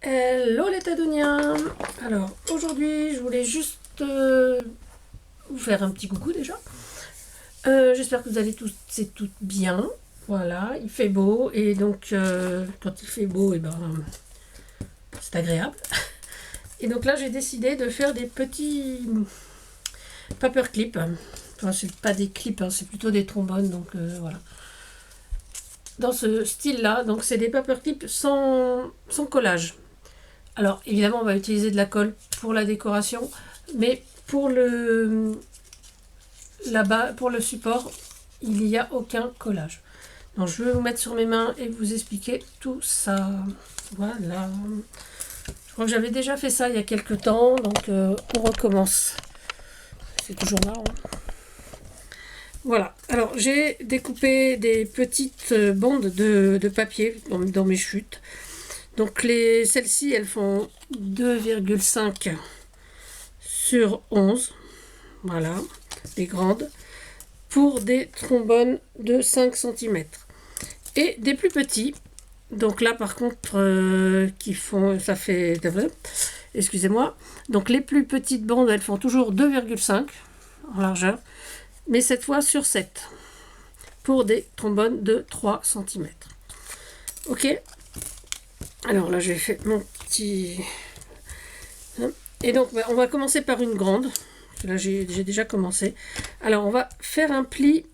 Hello les Tadoniens. Alors aujourd'hui je voulais juste vous faire un petit coucou déjà. J'espère que vous allez tous et toutes bien. Voilà, il fait beau et donc quand il fait beau, et ben c'est agréable. Et donc là j'ai décidé de faire des petits paperclips. Enfin c'est pas des clips, hein, c'est plutôt des trombones, donc voilà. Dans ce style-là, donc c'est des paperclips sans collage. Alors évidemment on va utiliser de la colle pour la décoration, mais pour là-bas, pour le support, il n'y a aucun collage. Donc je vais vous mettre sur mes mains et vous expliquer tout ça. Voilà. Je crois que j'avais déjà fait ça il y a quelques temps, donc on recommence. C'est toujours marrant. Voilà. Alors j'ai découpé des petites bandes de papier dans mes chutes. Donc celles-ci, elles font 2,5 sur 11. Voilà, les grandes. Pour des trombones de 5 cm. Et des plus petits. Donc là, par contre, qui font... Ça fait... Excusez-moi. Donc les plus petites bandes, elles font toujours 2,5 en largeur. Mais cette fois sur 7. Pour des trombones de 3 cm. Ok. Alors là, j'ai fait mon petit... Et donc, on va commencer par une grande. Là, j'ai déjà commencé. Alors, on va faire un pli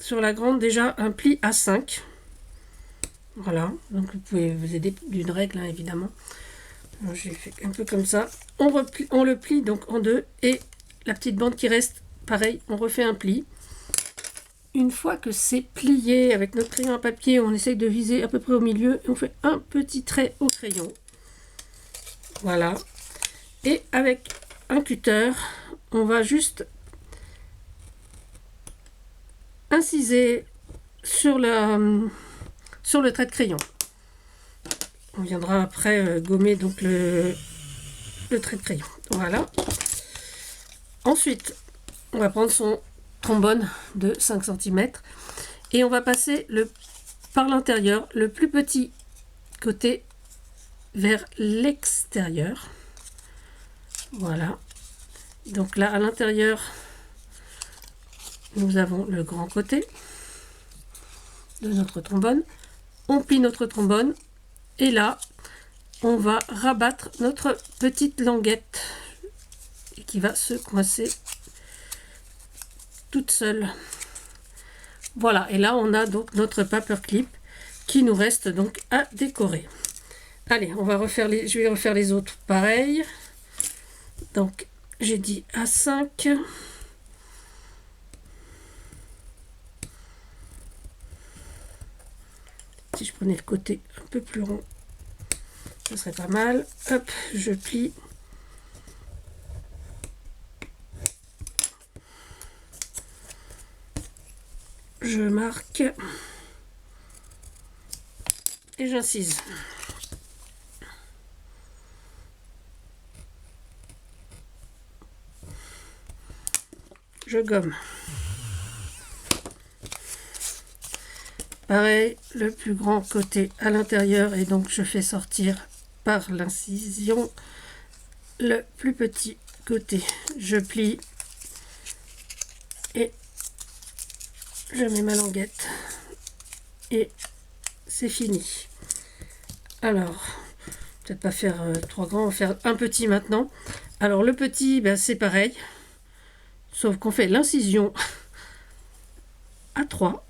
sur la grande, déjà un pli à 5. Voilà. Donc, vous pouvez vous aider d'une règle, hein, évidemment. J'ai fait un peu comme ça. On le plie donc en deux. Et la petite bande qui reste, pareil, on refait un pli. Une fois que c'est plié avec notre crayon à papier, on essaye de viser à peu près au milieu. Et on fait un petit trait au crayon. Voilà. Et avec un cutter, on va juste inciser sur le trait de crayon. On viendra après gommer donc le trait de crayon. Voilà. Ensuite, on va prendre son trombone de 5 cm et on va passer par l'intérieur, le plus petit côté vers l'extérieur. Voilà. Donc là, à l'intérieur, nous avons le grand côté de notre trombone. On plie notre trombone et là, on va rabattre notre petite languette qui va se coincer toute seule. Voilà, et là, on a donc notre paperclip qui nous reste donc à décorer. Allez, on va refaire je vais refaire les autres pareil. Donc, j'ai dit à 5. Si je prenais le côté un peu plus rond, ça serait pas mal. Hop, je plie. Je marque. Et j'incise. Je gomme. Pareil, le plus grand côté à l'intérieur et donc je fais sortir par l'incision le plus petit côté. Je plie et je mets ma languette et c'est fini. Alors, peut-être pas faire trop grand, on va faire un petit maintenant. Alors le petit, ben, c'est pareil, sauf qu'on fait l'incision à 3.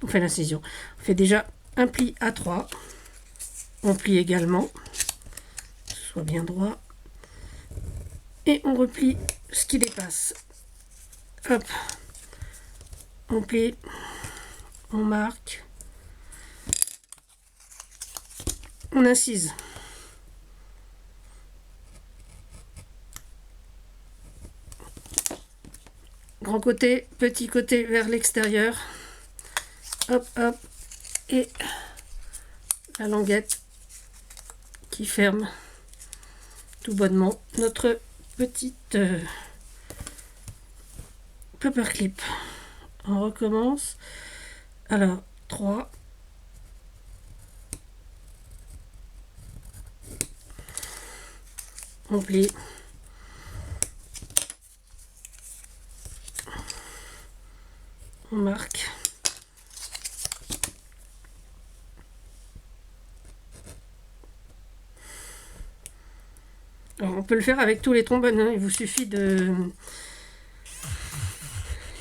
On fait l'incision. On fait déjà un pli à 3. On plie également, que ce soit bien droit. Et on replie ce qui dépasse. Hop. On plie. On marque. On incise. Grand côté, petit côté vers l'extérieur. Hop, hop. Et la languette qui ferme tout bonnement notre petite paperclip. On recommence. Alors, 3. on plie. On marque. Alors, on peut le faire avec tous les trombones, hein.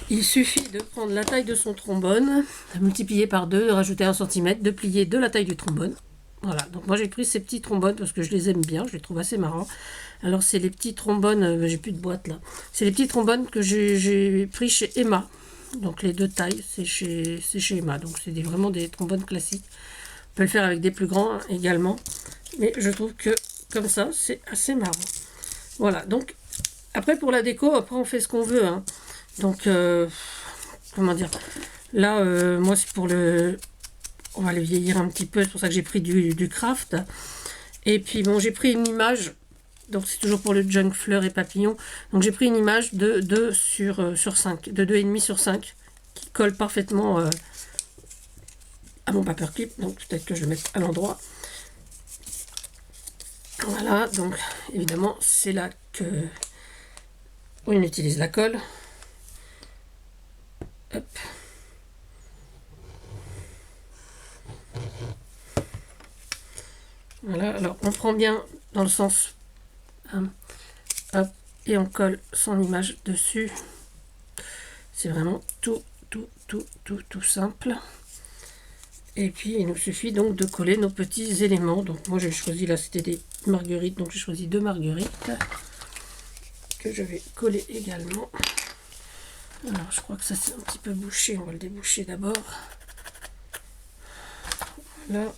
Il suffit de prendre la taille de son trombone, de multiplier par 2, de rajouter 1 cm, de plier de la taille du trombone. Voilà, donc moi j'ai pris ces petits trombones parce que je les aime bien, je les trouve assez marrants. Alors c'est les petits trombones, j'ai plus de boîte là. C'est les petits trombones que j'ai pris chez Emma. Donc les deux tailles, c'est chez Emma. Donc c'est vraiment des trombones classiques. On peut le faire avec des plus grands hein, également. Mais je trouve que comme ça, c'est assez marrant. Voilà, donc après pour la déco, après on fait ce qu'on veut. Hein. Donc, comment dire, là, moi c'est pour le... On va le vieillir un petit peu, c'est pour ça que j'ai pris du craft. Et puis bon, j'ai pris une image, donc c'est toujours pour le junk fleurs et papillons. Donc j'ai pris une image de 2 sur 5, de 2,5 sur 5, qui colle parfaitement à mon paperclip. Donc peut-être que je le mette à l'endroit. Voilà, donc évidemment c'est là que on utilise la colle. Hop. Voilà, alors on prend bien dans le sens, hein, hop, et on colle son image dessus. C'est vraiment tout simple. Et puis il nous suffit donc de coller nos petits éléments. Donc moi j'ai choisi, là c'était des marguerites, donc j'ai choisi 2 marguerites que je vais coller également. Alors je crois que ça c'est un petit peu bouché, on va le déboucher d'abord. Voilà.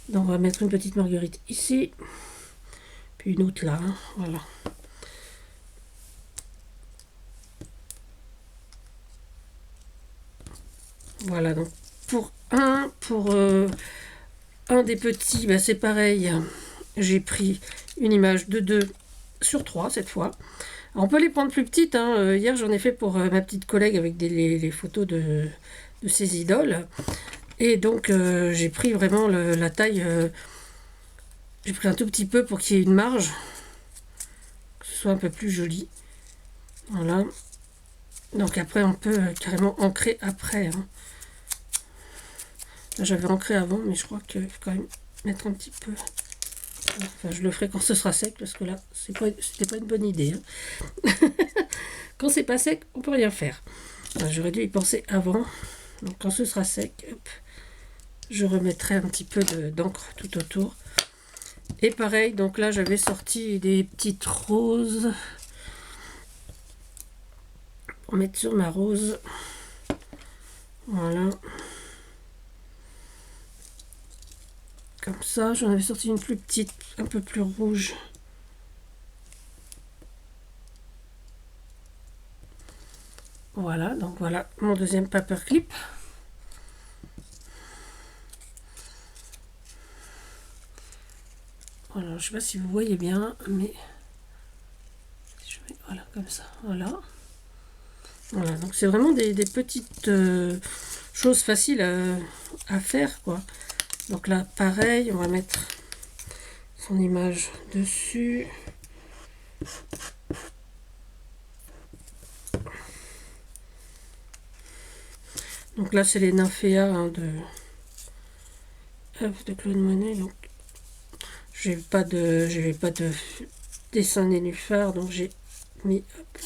Donc on va mettre une petite marguerite ici, puis une autre là, hein, voilà. Voilà, donc pour un des petits, bah c'est pareil, j'ai pris une image de 2 sur 3 cette fois. Alors, on peut les prendre plus petites, hein. Hier j'en ai fait pour ma petite collègue avec les photos de ses idoles. Et donc j'ai pris vraiment la taille, j'ai pris un tout petit peu pour qu'il y ait une marge, que ce soit un peu plus joli. Voilà. Donc après on peut carrément ancrer après. Hein. Là j'avais ancré avant, mais je crois qu'il faut quand même mettre un petit peu. Enfin je le ferai quand ce sera sec, parce que là c'était pas une bonne idée. Hein. Quand c'est pas sec, on peut rien faire. J'aurais dû y penser avant. Donc quand ce sera sec, hop, je remettrai un petit peu d'encre tout autour. Et pareil, donc là j'avais sorti des petites roses pour mettre sur ma rose. Voilà. Comme ça, j'en avais sorti une plus petite, un peu plus rouge. Voilà, donc voilà mon deuxième paperclip. Voilà, je sais pas si vous voyez bien, mais je mets, voilà, comme ça, voilà. Voilà, donc c'est vraiment des petites choses faciles à faire, quoi. Donc là, pareil, on va mettre son image dessus. Donc là, c'est les nymphéas hein, de Claude Monet. Donc j'ai pas de dessin nénuphar, donc j'ai mis hop,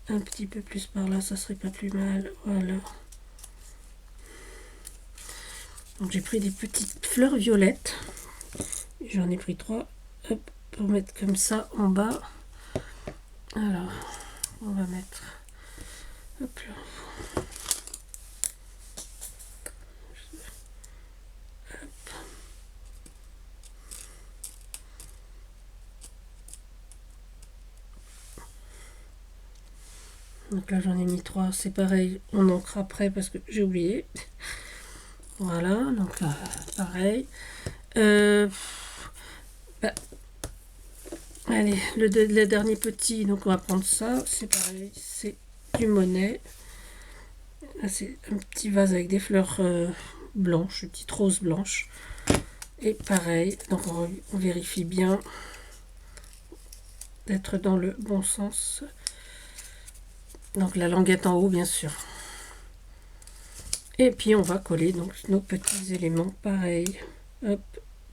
là, un petit peu plus par là, ça serait pas plus mal. Voilà. Donc j'ai pris des petites fleurs violettes. J'en ai pris 3 hop, pour mettre comme ça en bas. Alors, on va mettre hop là. Donc là j'en ai mis 3, c'est pareil, on ancre après parce que j'ai oublié. Voilà, donc pareil. Allez, le dernier petit, donc on va prendre ça, c'est pareil, c'est du Monet. Là c'est un petit vase avec des fleurs blanches, une petite rose blanche. Et pareil, donc on vérifie bien d'être dans le bon sens. Donc la languette en haut, bien sûr. Et puis on va coller donc nos petits éléments, pareil. Hop,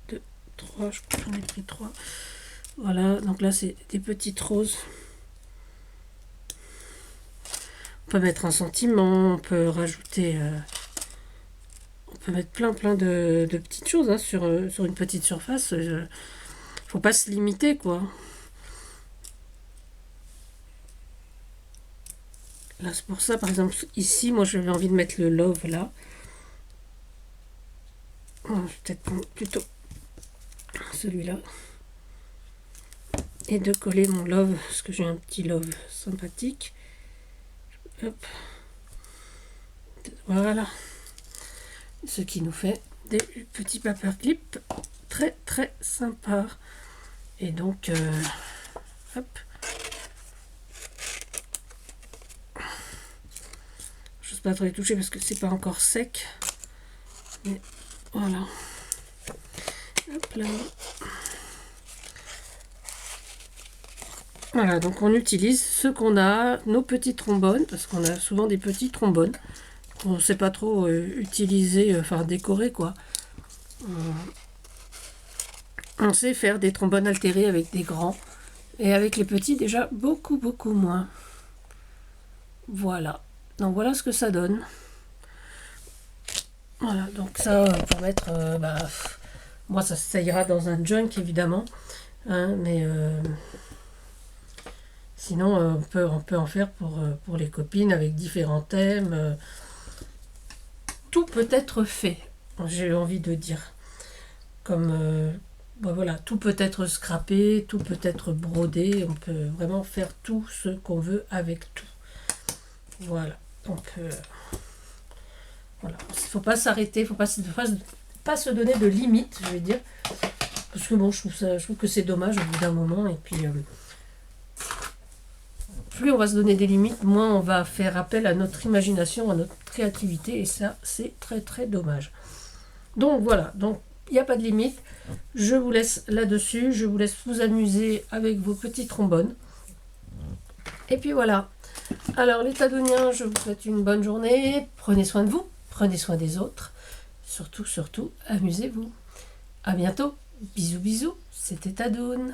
2, 3, je crois que j'en ai pris 3. Voilà, donc là c'est des petites roses. On peut mettre un sentiment, on peut rajouter... on peut mettre plein de petites choses hein, sur une petite surface. Faut pas se limiter, quoi. Là, c'est pour ça, par exemple, ici, moi, j'avais envie de mettre le love, là. Je vais peut-être prendre plutôt celui-là. Et de coller mon love, parce que j'ai un petit love sympathique. Hop. Voilà. Ce qui nous fait des petits paperclips très sympas. Et donc, hop. Je n'ose pas trop les toucher parce que c'est pas encore sec. Mais voilà. Hop là. Voilà, donc on utilise ce qu'on a, nos petits trombones, parce qu'on a souvent des petits trombones. On ne sait pas trop utiliser, enfin décorer quoi. On sait faire des trombones altérés avec des grands. Et avec les petits déjà beaucoup moins. Voilà. Donc voilà ce que ça donne. Voilà, donc ça pour mettre... moi ça ira dans un junk évidemment. Hein, mais... sinon, on peut en faire pour les copines avec différents thèmes. Tout peut être fait, j'ai envie de dire. Comme, voilà, tout peut être scrappé, tout peut être brodé. On peut vraiment faire tout ce qu'on veut avec tout. Voilà. Donc, voilà. Il ne faut pas s'arrêter, il ne faut pas se donner de limites, je vais dire. Parce que bon, je trouve que c'est dommage au bout d'un moment. Et puis... plus on va se donner des limites, moins on va faire appel à notre imagination, à notre créativité, et ça, c'est très dommage. Donc voilà, donc il n'y a pas de limite. Je vous laisse là-dessus, je vous laisse vous amuser avec vos petits trombones. Et puis voilà. Alors les Tadoniens, je vous souhaite une bonne journée. Prenez soin de vous, prenez soin des autres. Surtout, amusez-vous. À bientôt. Bisous, c'était Tadoun.